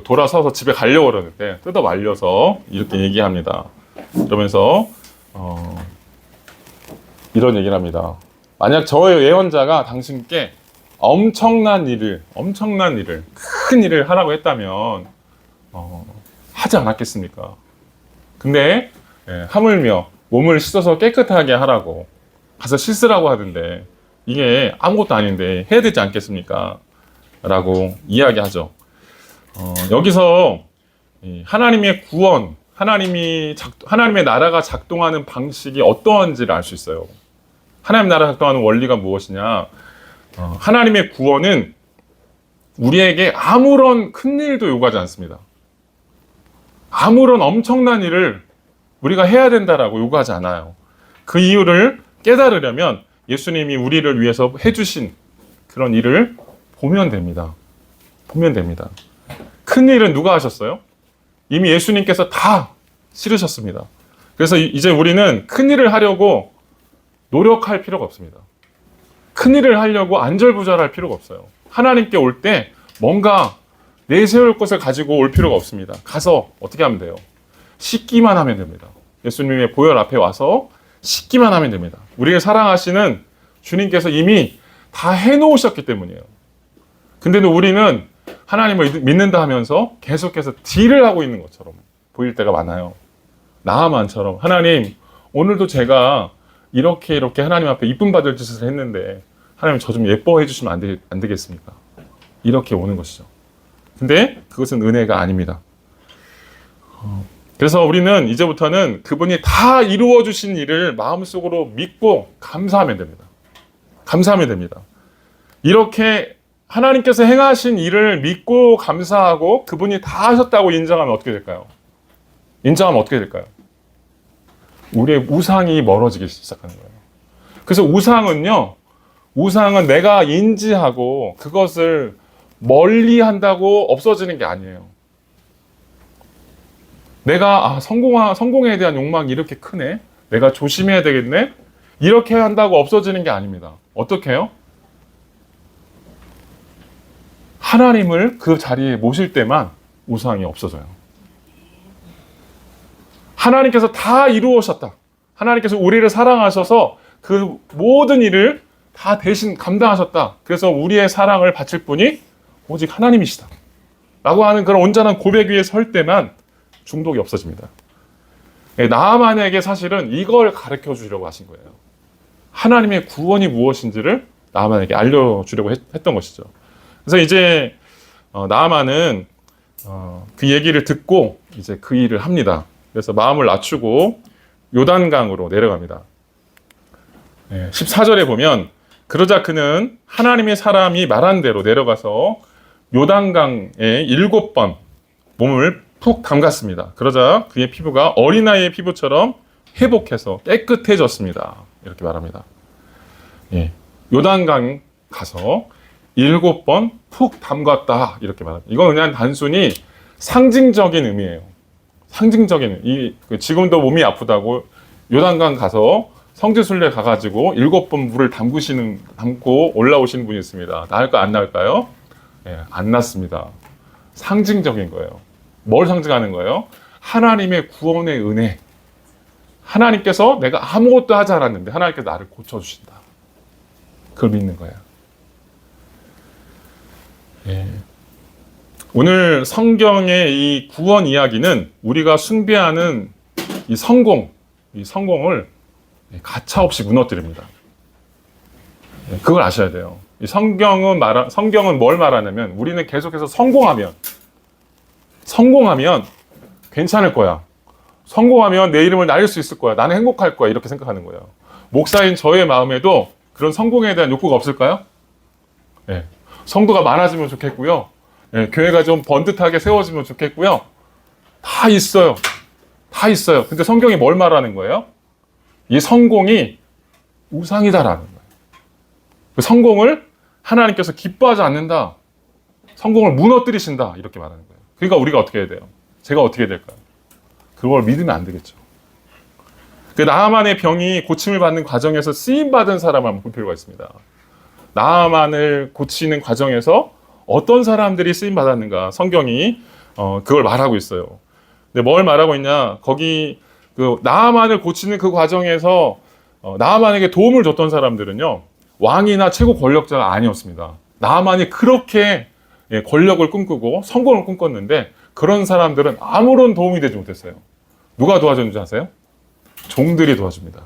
돌아서서 집에 가려고 그러는데 뜯어 말려서 이렇게 얘기합니다. 그러면서 이런 얘기를 합니다. 만약 저의 예언자가 당신께 엄청난 일을, 큰 일을 하라고 했다면 하지 않았겠습니까? 근데 하물며 몸을 씻어서 깨끗하게 하라고 가서 씻으라고 하던데 이게 아무것도 아닌데 해야 되지 않겠습니까? 라고 이야기하죠. 여기서 하나님의 구원, 하나님의 나라가 작동하는 방식이 어떠한지를 알 수 있어요. 하나님 나라 작동하는 원리가 무엇이냐? 하나님의 구원은 우리에게 아무런 큰 일도 요구하지 않습니다. 아무런 엄청난 일을 우리가 해야 된다라고 요구하지 않아요. 그 이유를 깨달으려면 예수님이 우리를 위해서 해주신 그런 일을 보면 됩니다. 큰 일은 누가 하셨어요? 이미 예수님께서 다 치르셨습니다. 그래서 이제 우리는 큰 일을 하려고 노력할 필요가 없습니다. 큰 일을 하려고 안절부절할 필요가 없어요. 하나님께 올 때 뭔가 내세울 것을 가지고 올 필요가 없습니다. 가서 어떻게 하면 돼요? 씻기만 하면 됩니다. 예수님의 보혈 앞에 와서 씻기만 하면 됩니다. 우리를 사랑하시는 주님께서 이미 다 해놓으셨기 때문이에요. 근데 우리는 하나님을 믿는다 하면서 계속해서 딜을 하고 있는 것처럼 보일 때가 많아요. 나아만처럼 하나님, 오늘도 제가 이렇게 하나님 앞에 이쁨 받을 짓을 했는데 하나님 저 좀 예뻐해 주시면 안 되겠습니까? 이렇게 오는 것이죠. 근데 그것은 은혜가 아닙니다. 그래서 우리는 이제부터는 그분이 다 이루어 주신 일을 마음속으로 믿고 감사하면 됩니다. 이렇게 하나님께서 행하신 일을 믿고 감사하고 그분이 다 하셨다고 인정하면 어떻게 될까요? 우리의 우상이 멀어지기 시작하는 거예요. 그래서 우상은 내가 인지하고 그것을 멀리 한다고 없어지는 게 아니에요. 내가 성공에 대한 욕망이 이렇게 크네. 내가 조심해야 되겠네. 이렇게 한다고 없어지는 게 아닙니다. 어떻게 해요? 하나님을 그 자리에 모실 때만 우상이 없어져요. 하나님께서 다 이루으셨다. 하나님께서 우리를 사랑하셔서 그 모든 일을 다 대신 감당하셨다. 그래서 우리의 사랑을 바칠 분이 오직 하나님이시다. 라고 하는 그런 온전한 고백 위에 설 때만 중독이 없어집니다. 나아만에게 사실은 이걸 가르쳐 주려고 하신 거예요. 하나님의 구원이 무엇인지를 나아만에게 알려주려고 했던 것이죠. 그래서 이제 나아만은 그 얘기를 듣고 이제 그 일을 합니다. 그래서 마음을 낮추고 요단강으로 내려갑니다. 14절에 보면 그러자 그는 하나님의 사람이 말한 대로 내려가서 요단강에 7번 몸을 푹 담갔습니다. 그러자 그의 피부가 어린아이의 피부처럼 회복해서 깨끗해졌습니다. 이렇게 말합니다. 요단강 가서 7번 푹 담갔다. 이렇게 말합니다. 이건 그냥 단순히 상징적인 의미예요. 상징적인 지금도 몸이 아프다고 요단강 가서 성지순례 가가지고 7번 물을 담고 올라오시는 분이 있습니다. 나을까 안 나을까요? 안 낫습니다. 상징적인 거예요. 뭘 상징하는 거예요? 하나님의 구원의 은혜. 하나님께서 내가 아무것도 하지 않았는데 하나님께서 나를 고쳐주신다. 그걸 믿는 거예요. 오늘 성경의 이 구원 이야기는 우리가 숭배하는 이 성공을 가차없이 무너뜨립니다. 그걸 아셔야 돼요. 이 성경은 뭘 말하냐면 우리는 계속해서 성공하면 괜찮을 거야. 성공하면 내 이름을 날릴 수 있을 거야. 나는 행복할 거야. 이렇게 생각하는 거예요. 목사인 저의 마음에도 그런 성공에 대한 욕구가 없을까요? 성도가 많아지면 좋겠고요. 교회가 좀 번듯하게 세워지면 좋겠고요. 다 있어요. 근데 성경이 뭘 말하는 거예요? 이 성공이 우상이다라는 거예요. 그 성공을 하나님께서 기뻐하지 않는다. 성공을 무너뜨리신다. 이렇게 말하는 거예요. 그러니까 우리가 어떻게 해야 돼요? 제가 어떻게 해야 될까요? 그걸 믿으면 안 되겠죠. 그 나아만의 병이 고침을 받는 과정에서 쓰임받은 사람을 한번 볼 필요가 있습니다. 나아만을 고치는 과정에서 어떤 사람들이 쓰임받았는가 성경이 그걸 말하고 있어요. 근데 뭘 말하고 있냐? 거기 그 나아만을 고치는 그 과정에서 나아만에게 도움을 줬던 사람들은요, 왕이나 최고 권력자가 아니었습니다. 나아만이 그렇게 권력을 꿈꾸고 성공을 꿈꿨는데 그런 사람들은 아무런 도움이 되지 못했어요. 누가 도와줬는지 아세요? 종들이 도와줍니다.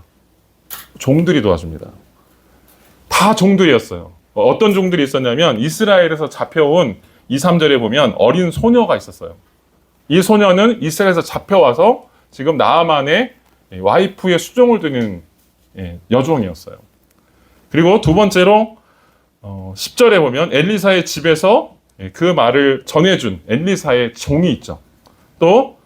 다 종들이었어요. 어떤 종들이 있었냐면 이스라엘에서 잡혀온 2, 3절에 보면 어린 소녀가 있었어요. 이 소녀는 이스라엘에서 잡혀와서 지금 나아만의 와이프의 수종을 드는 여종이었어요. 그리고 두 번째로 10절에 보면 엘리사의 집에서 그 말을 전해준 엘리사의 종이 있죠. 또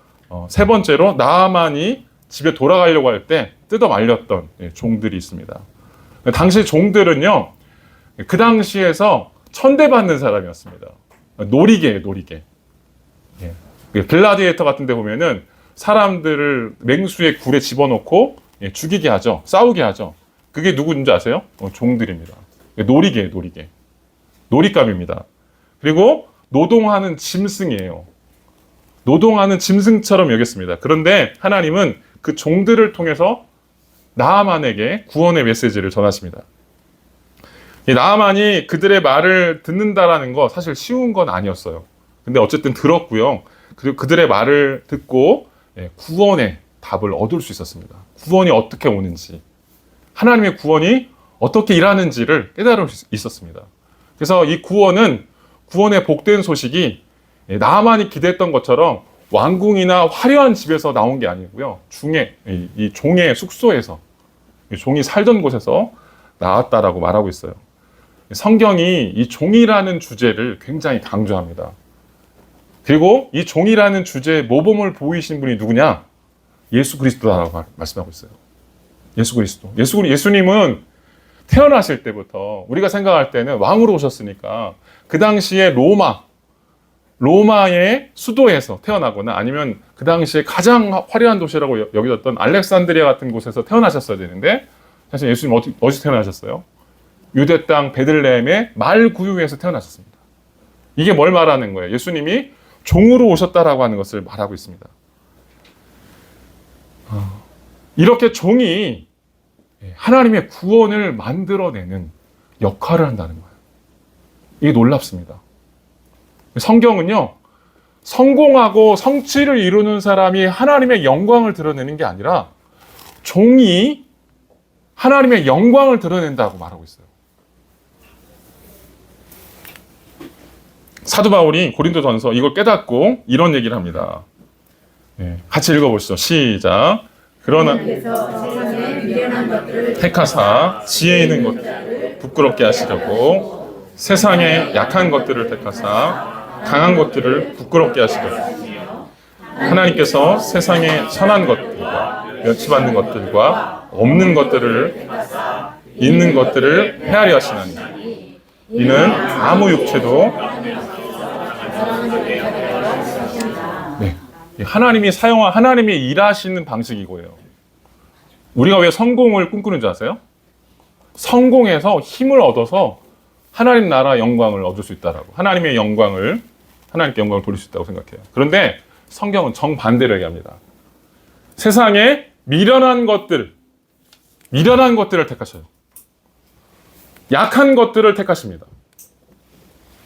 세 번째로 나아만이 집에 돌아가려고 할 때 뜯어 말렸던 종들이 있습니다. 당시 종들은요, 그 당시에서 천대받는 사람이었습니다. 놀이개예요, 놀이개. 글라디에이터 같은 데 보면은 사람들을 맹수의 굴에 집어넣고 죽이게 하죠. 싸우게 하죠. 그게 누구인지 아세요? 종들입니다. 놀이개예요, 놀이개. 놀잇감입니다. 그리고 노동하는 짐승이에요. 노동하는 짐승처럼 여겼습니다. 그런데 하나님은 그 종들을 통해서 나아만에게 구원의 메시지를 전하십니다. 나아만이 그들의 말을 듣는다라는 거 사실 쉬운 건 아니었어요. 근데 어쨌든 들었고요. 그리고 그들의 말을 듣고 구원의 답을 얻을 수 있었습니다. 구원이 어떻게 오는지, 하나님의 구원이 어떻게 일하는지를 깨달을 수 있었습니다. 그래서 이 구원의 복된 소식이 나아만이 기대했던 것처럼 왕궁이나 화려한 집에서 나온 게 아니고요. 이 종의 숙소에서, 종이 살던 곳에서 나왔다라고 말하고 있어요. 성경이 이 종이라는 주제를 굉장히 강조합니다. 그리고 이 종이라는 주제에 모범을 보이신 분이 누구냐? 예수 그리스도라고 말씀하고 있어요. 예수 그리스도. 예수님은 태어나실 때부터 우리가 생각할 때는 왕으로 오셨으니까 그 당시에 로마의 수도에서 태어나거나 아니면 그 당시에 가장 화려한 도시라고 여겨졌던 알렉산드리아 같은 곳에서 태어나셨어야 되는데 사실 예수님 어디서 태어나셨어요? 유대 땅 베들레헴의 말구유에서 태어나셨습니다. 이게 뭘 말하는 거예요? 예수님이 종으로 오셨다라고 하는 것을 말하고 있습니다. 이렇게 종이 하나님의 구원을 만들어내는 역할을 한다는 거예요. 이게 놀랍습니다. 성경은요, 성공하고 성취를 이루는 사람이 하나님의 영광을 드러내는 게 아니라 종이 하나님의 영광을 드러낸다고 말하고 있어요. 사도 바울이 고린도전서 이걸 깨닫고 이런 얘기를 합니다. 같이 읽어보시죠. 시작. 그러나
세상에 미련한 것들을
택하사 지혜 있는 것들을 부끄럽게 하시려고 세상에 약한 것들을 택하사 강한 것들을 부끄럽게 하시려고 하나님께서 세상에 선한 것들과 멸치받는 것들과 없는 것들을 있는 것들을 헤아려 하시나니 이는 아무 육체도 하나님이 사용한 하나님이 일하시는 방식이고요. 우리가 왜 성공을 꿈꾸는 줄 아세요? 성공해서 힘을 얻어서 하나님 나라 영광을 얻을 수 있다라고. 하나님께 영광을 돌릴 수 있다고 생각해요. 그런데 성경은 정반대로 얘기합니다. 세상에 미련한 것들을 택하셔요. 약한 것들을 택하십니다.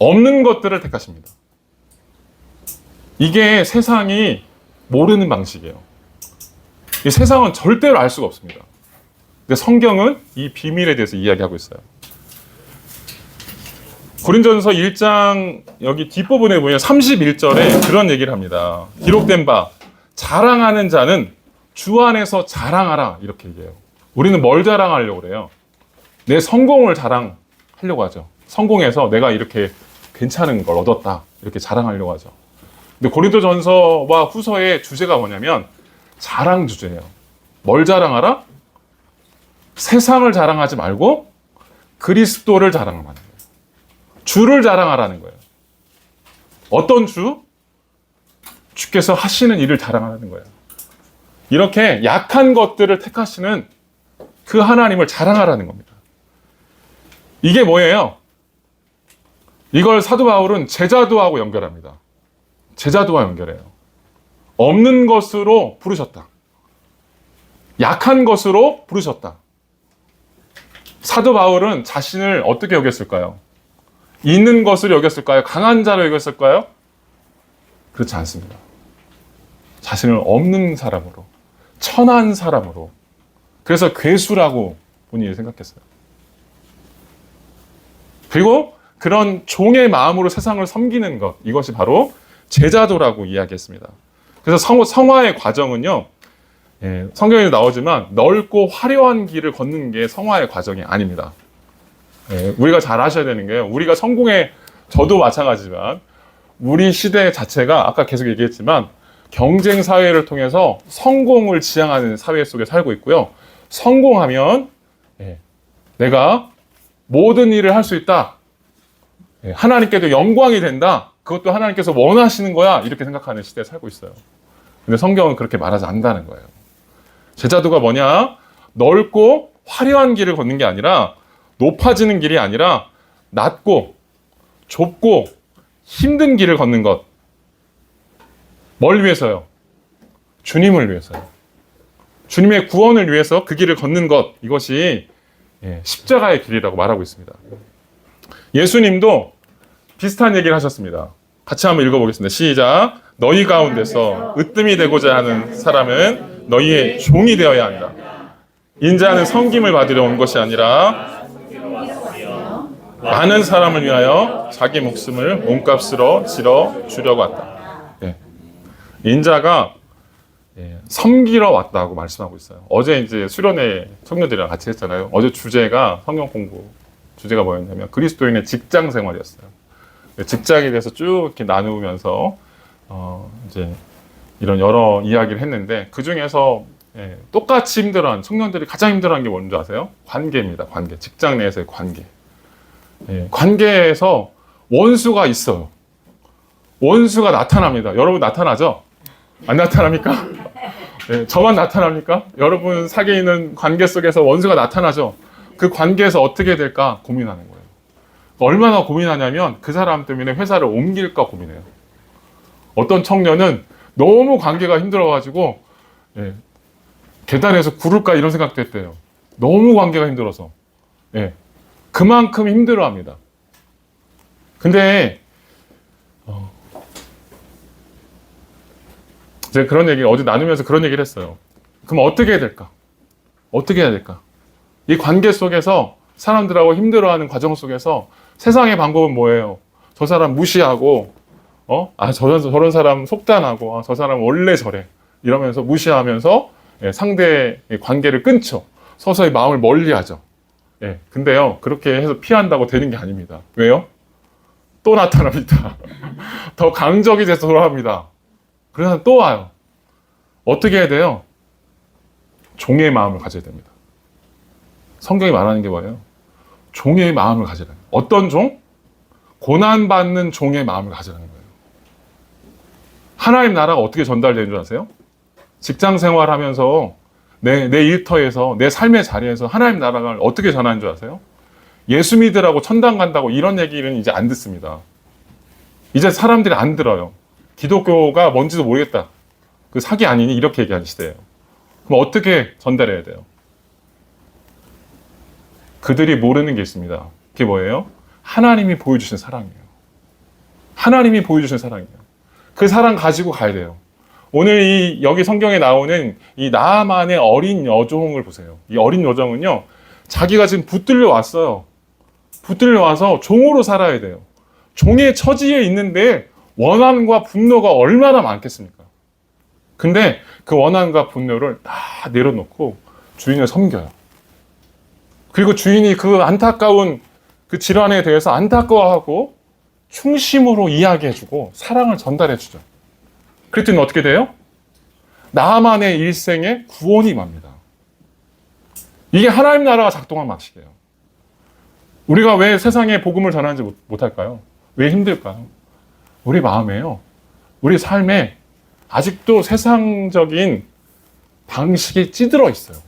없는 것들을 택하십니다. 이게 세상이 모르는 방식이에요. 이 세상은 절대로 알 수가 없습니다. 근데 성경은 이 비밀에 대해서 이야기하고 있어요. 고린도전서 1장 여기 뒷부분에 보면 31절에 그런 얘기를 합니다. 기록된 바 자랑하는 자는 주 안에서 자랑하라 이렇게 얘기해요. 우리는 뭘 자랑하려고 그래요? 내 성공을 자랑하려고 하죠. 성공해서 내가 이렇게 괜찮은 걸 얻었다 이렇게 자랑하려고 하죠. 근데 고린도전서와 후서의 주제가 뭐냐면 자랑 주제예요. 뭘 자랑하라? 세상을 자랑하지 말고 그리스도를 자랑하라는 거예요. 주를 자랑하라는 거예요. 어떤 주? 주께서 하시는 일을 자랑하라는 거예요. 이렇게 약한 것들을 택하시는 그 하나님을 자랑하라는 겁니다. 이게 뭐예요? 이걸 사도 바울은 제자도하고 연결합니다. 제자도와 연결해요. 없는 것으로 부르셨다. 약한 것으로 부르셨다. 사도 바울은 자신을 어떻게 여겼을까요? 있는 것을 여겼을까요? 강한 자로 여겼을까요? 그렇지 않습니다. 자신을 없는 사람으로, 천한 사람으로, 그래서 괴수라고 본인이 생각했어요. 그리고 그런 종의 마음으로 세상을 섬기는 것, 이것이 바로 제자도라고 이야기했습니다. 그래서 성화의 과정은요, 성경에 나오지만 넓고 화려한 길을 걷는 게 성화의 과정이 아닙니다. 우리가 잘 아셔야 되는 게요, 우리가 저도 마찬가지지만 우리 시대 자체가 아까 계속 얘기했지만 경쟁 사회를 통해서 성공을 지향하는 사회 속에 살고 있고요. 성공하면 내가 모든 일을 할 수 있다. 하나님께도 영광이 된다. 그것도 하나님께서 원하시는 거야. 이렇게 생각하는 시대에 살고 있어요. 근데 성경은 그렇게 말하지 않는다는 거예요. 제자도가 뭐냐? 넓고 화려한 길을 걷는 게 아니라, 높아지는 길이 아니라 낮고 좁고 힘든 길을 걷는 것. 뭘 위해서요? 주님을 위해서요. 주님의 구원을 위해서 그 길을 걷는 것. 이것이 십자가의 길이라고 말하고 있습니다. 예수님도 비슷한 얘기를 하셨습니다. 같이 한번 읽어보겠습니다. 시작. 너희 가운데서 으뜸이 되고자 하는 사람은 너희의 종이 되어야 한다. 인자는 섬김을 받으려 온 것이 아니라 많은 사람을 위하여 자기 목숨을 몸값으로 치러 주려고 왔다. 인자가 섬기러 왔다고 말씀하고 있어요. 어제 이제 수련회 청년들이랑 같이 했잖아요. 어제 주제가 성경 공부 주제가 뭐였냐면 그리스도인의 직장 생활이었어요. 직장에 대해서 쭉 이렇게 나누면서 이제 이런 여러 이야기를 했는데 그 중에서 똑같이 힘들어하는 청년들이 가장 힘들어하는 게 뭔지 아세요? 관계입니다. 관계. 직장 내에서의 관계. 관계에서 원수가 있어요. 원수가 나타납니다. 여러분 나타나죠? 안 나타납니까? 저만 나타납니까? 여러분 사귀어 있는 관계 속에서 원수가 나타나죠? 그 관계에서 어떻게 될까 고민하는 거예요. 얼마나 고민하냐면 그 사람 때문에 회사를 옮길까 고민해요. 어떤 청년은 너무 관계가 힘들어가지고 계단에서 구를까 이런 생각도 했대요. 너무 관계가 힘들어서. 그만큼 힘들어합니다. 근데 제가 그런 얘기 어제 나누면서 그런 얘기를 했어요. 그럼 어떻게 해야 될까? 어떻게 해야 될까? 이 관계 속에서 사람들하고 힘들어하는 과정 속에서 세상의 방법은 뭐예요? 저 사람 무시하고 저런 사람 속단하고 저 사람 원래 저래 이러면서 무시하면서 상대의 관계를 끊죠. 서서히 마음을 멀리하죠. 근데요 그렇게 해서 피한다고 되는 게 아닙니다. 왜요? 또 나타납니다. 더 강적이 돼서 돌아갑니다. 그래서 또 와요. 어떻게 해야 돼요? 종의 마음을 가져야 됩니다. 성경이 말하는 게 뭐예요? 종의 마음을 가지라는 거예요. 어떤 종? 고난받는 종의 마음을 가지라는 거예요. 하나님 나라가 어떻게 전달되는 줄 아세요? 직장 생활하면서 내 일터에서 내 삶의 자리에서 하나님 나라가 어떻게 전하는 줄 아세요? 예수 믿으라고 천당 간다고 이런 얘기는 이제 안 듣습니다. 이제 사람들이 안 들어요. 기독교가 뭔지도 모르겠다. 그 사기 아니니 이렇게 얘기하는 시대예요. 그럼 어떻게 전달해야 돼요? 그들이 모르는 게 있습니다. 그게 뭐예요? 하나님이 보여주신 사랑이에요. 하나님이 보여주신 사랑이에요. 그 사랑 가지고 가야 돼요. 오늘 여기 성경에 나오는 이 나아만의 어린 여종을 보세요. 이 어린 여종은요, 자기가 지금 붙들려 왔어요. 붙들려 와서 종으로 살아야 돼요. 종의 처지에 있는데 원한과 분노가 얼마나 많겠습니까? 근데 그 원한과 분노를 다 내려놓고 주인을 섬겨요. 그리고 주인이 그 안타까운 그 질환에 대해서 안타까워하고 충심으로 이야기해주고 사랑을 전달해주죠. 그랬더니 어떻게 돼요? 나만의 일생에 구원이 임합니다. 이게 하나님 나라가 작동한 방식이에요. 우리가 왜 세상에 복음을 전하지 못할까요? 왜 힘들까요? 우리 마음에요. 우리 삶에 아직도 세상적인 방식이 찌들어 있어요.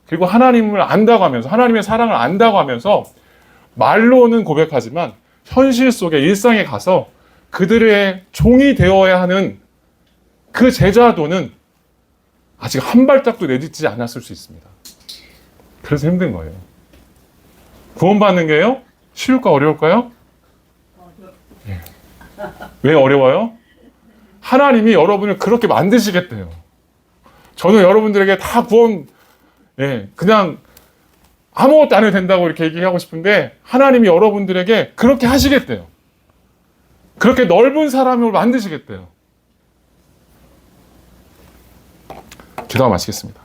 그리고 하나님을 안다고 하면서, 하나님의 사랑을 안다고 하면서 말로는 고백하지만 현실 속에 일상에 가서 그들의 종이 되어야 하는 그 제자도는 아직 한 발짝도 내딛지 않았을 수 있습니다. 그래서 힘든 거예요. 구원받는 게요? 쉬울까 어려울까요? 왜 어려워요? 하나님이 여러분을 그렇게 만드시겠대요. 저는 여러분들에게 다 구원, 그냥 아무것도 안 해도 된다고 이렇게 얘기하고 싶은데 하나님이 여러분들에게 그렇게 하시겠대요. 그렇게 넓은 사람을 만드시겠대요. 기도하고 마치겠습니다.